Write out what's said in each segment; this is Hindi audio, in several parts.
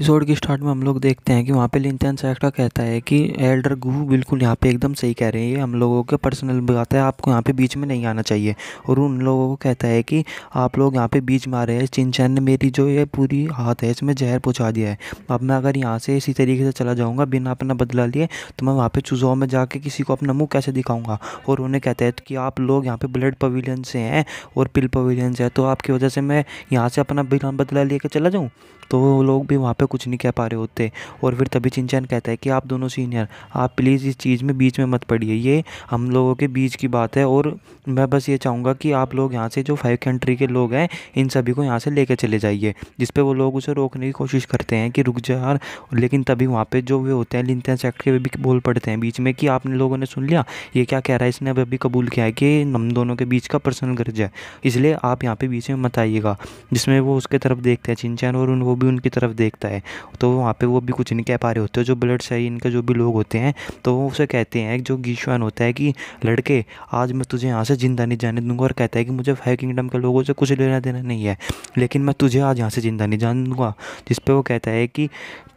एपिसोड की स्टार्ट में हम लोग देखते हैं कि वहाँ पे लिंटन सैक्टा कहता है कि एल्डर गू बिल्कुल यहाँ पे एकदम सही कह रहे हैं, ये हम लोगों के पर्सनल बात है, आपको यहाँ पे बीच में नहीं आना चाहिए। और उन लोगों को कहता है कि आप लोग यहाँ पे बीच में आ रहे हैं, चिनचैन ने मेरी जो ये पूरी हाथ है इसमें जहर पहुँचा दिया है। अब मैं अगर यहाँ से इसी तरीके से चला जाऊँगा बिना अपना बदला लिए, तो मैं वहाँ पे चुजाओ में जाके किसी को अपना मुँह कैसे दिखाऊँगा। और उन्हें कहता है कि आप लोग यहाँ पे ब्लड पवेलियन से हैं और पिल पवेलियन से है, तो आपकी वजह से मैं यहाँ से अपना बिना बदला लेके चला जाऊँ। तो वो लोग भी वहाँ पे कुछ नहीं कह पा रहे होते। और फिर तभी चिंचैन कहता है कि आप दोनों सीनियर, आप प्लीज़ इस चीज़ में बीच में मत पड़िए, ये हम लोगों के बीच की बात है। और मैं बस ये चाहूँगा कि आप लोग यहाँ से जो 5 कंट्री के लोग हैं इन सभी को यहाँ से लेके चले जाइए। जिस पे वो लोग उसे रोकने की कोशिश करते हैं कि रुक जा यार, लेकिन तभी वहाँ पे जो वे होते हैं लिंटन सेक्ट के, वे भी बोल पड़ते हैं बीच में कि आपने लोगों ने सुन लिया, ये क्या कह रहा है, इसने अभी कबूल किया है कि हम दोनों के बीच का पर्सनल ग्रज है, इसलिए आप यहाँ पे बीच में मत आइएगा। जिसमें वो उसके तरफ देखते हैं चिंचैन, और वो भी उनकी तरफ देखता है। तो वहाँ पे वो भी कुछ नहीं कह पा रहे होते जो ब्लड सही इनके जो भी लोग होते हैं। तो वो उसे कहते हैं जो गीशवान होता है कि लड़के, आज मैं तुझे यहाँ से जिंदा नहीं जाने दूंगा। और कहता है कि मुझे 5 किंगडम के लोगों से कुछ लेना देना नहीं है, लेकिन मैं तुझे आज यहाँ से जिंदा नहीं जाने दूंगा। जिस पे वो कहता है कि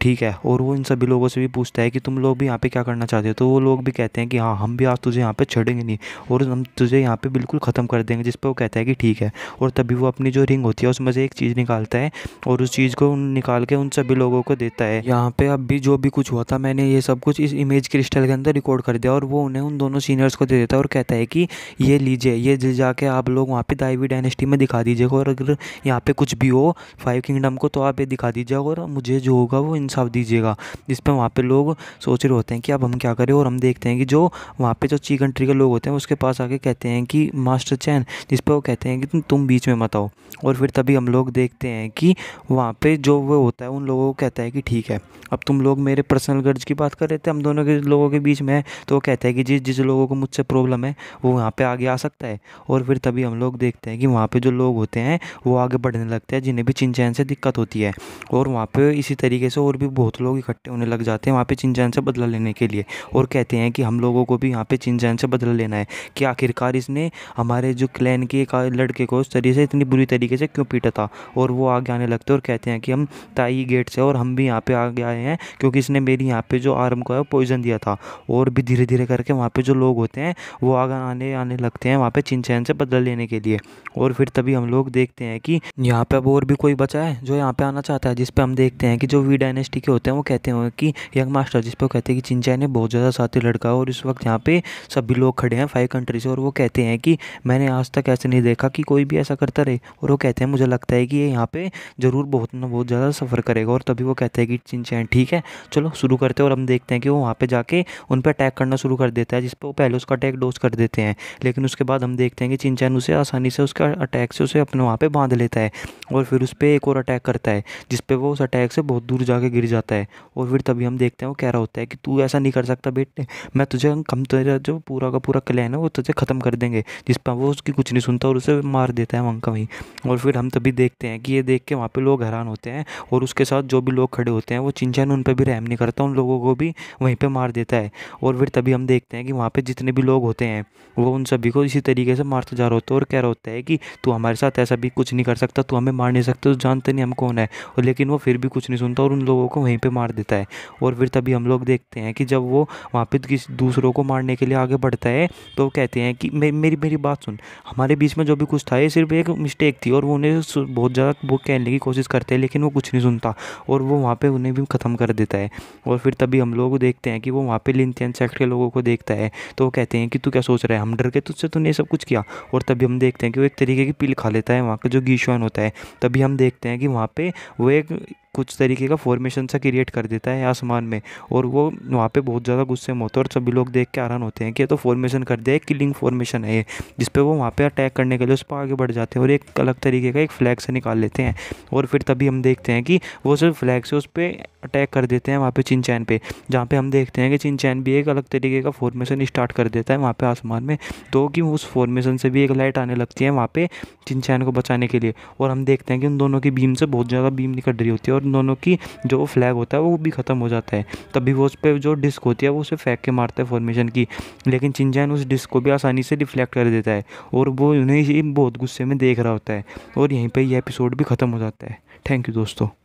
ठीक है। और वो इन सभी लोगों से भी पूछता है कि तुम लोग भी यहाँ पे क्या करना चाहते हो। तो वो लोग भी कहते हैं कि हाँ, हम भी आज तुझे यहाँ पे छोड़ेंगे नहीं और हम तुझे यहाँ पे बिल्कुल ख़त्म कर देंगे। जिस पे वो कहता है कि ठीक है। और तभी वो अपनी जो रिंग होती है उसमें से एक चीज़ निकालता है और उस चीज़ को निकाल के उन सभी लोगों को देता है। यहाँ पे अब भी जो भी कुछ हुआ था, मैंने ये सब कुछ इस इमेज क्रिस्टल के अंदर रिकॉर्ड कर दिया। और वो उन्हें उन दोनों सीनियर्स को दे देता है और कहता है कि ये लीजिए, ये ले जाके आप लोग वहाँ पे दाइवी डायनेस्टी में दिखा दीजिएगा, और अगर यहाँ पे कुछ भी हो 5 किंगडम को तो आप ये दिखा दीजिएगा और मुझे जो होगा वो इंसाफ दीजिएगा। जिस पे वहाँ पे लोग सोच रहे होते हैं कि अब हम क्या करें। और हम देखते हैं कि जो वहाँ पे जो ची कंट्री के लोग होते हैं उसके पास आके कहते हैं कि मास्टर चैन, जिस पे वो कहते हैं कि तुम बीच में मत आओ। और फिर तभी हम लोग देखते हैं कि वहाँ पे जो वो होता है उन लोगों को कहता है कि ठीक है, अब तुम लोग मेरे पर्सनल गर्ज की बात कर रहे थे, हम दोनों के लोगों के बीच में है। तो वो कहता है कि जिस जिस लोगों को मुझसे प्रॉब्लम है वो यहाँ पे आगे आ सकता है। और फिर तभी हम लोग देखते हैं कि वहाँ पे जो लोग होते हैं वो आगे बढ़ने लगते हैं जिन्हें भी चिंचैन से दिक्कत होती है। और वहाँ पे इसी तरीके से और भी बहुत लोग इकट्ठे होने लग जाते हैं वहाँ पे चिंचैन से बदला लेने के लिए, और कहते हैं कि हम लोगों को भी यहाँ पे चिंचैन से बदला लेना है कि आखिरकार इसने हमारे जो क्लैन के एक लड़के को उस तरीके से इतनी बुरी तरीके से क्यों पीटा था। और वो आगे आने लगते हैं और कहते हैं कि हम ताई गेट से और हम भी यहाँ पे आगे आए हैं क्योंकि इसने मेरी यहाँ पे जो आर्म को है पॉइजन दिया था। और भी धीरे धीरे करके वहाँ पे जो लोग होते हैं वो आगे आने लगते हैं वहाँ पे चिंचैन से बदला लेने के लिए। और फिर तभी हम लोग देखते हैं कि यहाँ पे अब और भी कोई बचा है जो यहाँ पे आना चाहता है। जिस पे हम देखते हैं कि जो वी डायनेस्टी के होते हैं वो कहते हैं कि यंग मास्टर, जिस पे वो कहते हैं कि चिंचैन ने बहुत ज़्यादा साथी लड़का है और इस वक्त यहाँ पे सभी लोग खड़े हैं 5 कंट्री से। और वो कहते हैं कि मैंने आज तक ऐसे नहीं देखा कि कोई भी ऐसा करता रहे। और वो कहते हैं मुझे लगता है कि ये यहाँ पे ज़रूर बहुत ज़्यादा सफ़र करेगा। और तभी वो कहते हैं कि चिंचैन ठीक है, चलो शुरू करते हैं। और हम देखते हैं कि वो वहाँ पे जाके उन पर अटैक करना शुरू कर देता है, जिस पे वो पहले उसका अटैक डोज कर देते हैं। लेकिन उसके बाद हम देखते हैं कि चिंचैन उसे आसानी से उसका अटैक से उसे अपने वहाँ पे बांध लेता है और फिर उस पर एक और अटैक करता है, जिस पे वो उस अटैक से बहुत दूर जाके गिर जाता है। और फिर तभी हम देखते हैं वो कह रहा होता है कि तू ऐसा नहीं कर सकता बेटे, मैं तुझे कम, तेरा जो पूरा का पूरा क्लैन है वो तुझे ख़त्म कर देंगे। जिस पर वो उसकी कुछ नहीं सुनता और उसे मार देता है वहाँ का वहीं। और फिर हम तभी देखते हैं कि ये देख के वहाँ पे लोग हैरान होते हैं और उसके साथ जो भी लोग खड़े होते हैं वो चिंचैन उन पर भी रहम नहीं करता, उन लोगों को भी वहीं पे मार देता है। और फिर तभी हम देखते हैं कि वहाँ पे जितने भी लोग होते हैं वो उन सभी को इसी तरीके से मारता जा रहा होता है और कह रहा होता है कि तू हमारे साथ ऐसा भी कुछ नहीं कर सकता, तू हमें मार नहीं सकता, तू जानते नहीं हम कौन है। और लेकिन वो फिर भी कुछ नहीं सुनता और उन लोगों को वहीं पर मार देता है। और फिर तभी हम लोग देखते हैं कि जब वो वहाँ पे किसी दूसरों को मारने के लिए आगे बढ़ता है तो वो कहते हैं कि मेरी बात सुन, हमारे बीच में जो भी कुछ था ये सिर्फ एक मिस्टेक थी। और वो उन्हें बहुत ज़्यादा वो कहने की कोशिश करते हैं लेकिन वो कुछ नहीं सुनता और वो वहाँ पे उन्हें भी ख़त्म कर देता है। और फिर तभी हम लोग देखते हैं कि वो वहाँ पे लिंथियन सेक्ट के लोगों को देखता है तो वो कहते हैं कि तू क्या सोच रहा है, हम डर के तुझसे, तूने ये सब कुछ किया। और तभी हम देखते हैं कि वो एक तरीके की पिल खा लेता है वहाँ का जो गीशवान होता है। तभी हम देखते हैं कि वहाँ पे वो एक कुछ तरीके का फॉर्मेशन सा क्रिएट कर देता है आसमान में। और वो वहाँ पे बहुत ज़्यादा गुस्से में होता है और सभी लोग देख के हैरान होते हैं कि ये तो फॉर्मेशन कर दिया है, किलिंग फॉर्मेशन है ये। जिस पे वो वहाँ पे अटैक करने के लिए उस पर आगे बढ़ जाते हैं और एक अलग तरीके का एक फ्लैग से निकाल लेते हैं। और फिर तभी हम देखते हैं कि वो सिर्फ फ्लैग से उस पर अटैक कर देते हैं वहाँ पे चिंचैन पे, जहाँ पे हम देखते हैं कि चिंचैन भी एक अलग तरीके का फॉर्मेशन स्टार्ट कर देता है वहाँ पे आसमान में। तो कि उस फॉर्मेशन से भी एक लाइट आने लगती है वहाँ पे चिंचैन को बचाने के लिए। और हम देखते हैं कि उन दोनों की बीम से बहुत ज़्यादा बीम निकल रही होती है और उन दोनों की जो फ्लैग होता है वो भी ख़त्म हो जाता है। तभी वो उस पर जो डिस्क होती है वो उसे फेंक के मारता है फॉर्मेशन की, लेकिन चिंचैन उस डिस्क को भी आसानी से डिफ्लेक्ट कर देता है और वो उन्हें ही बहुत गुस्से में देख रहा होता है। और यहीं पर यह एपिसोड भी ख़त्म हो जाता है। थैंक यू दोस्तों।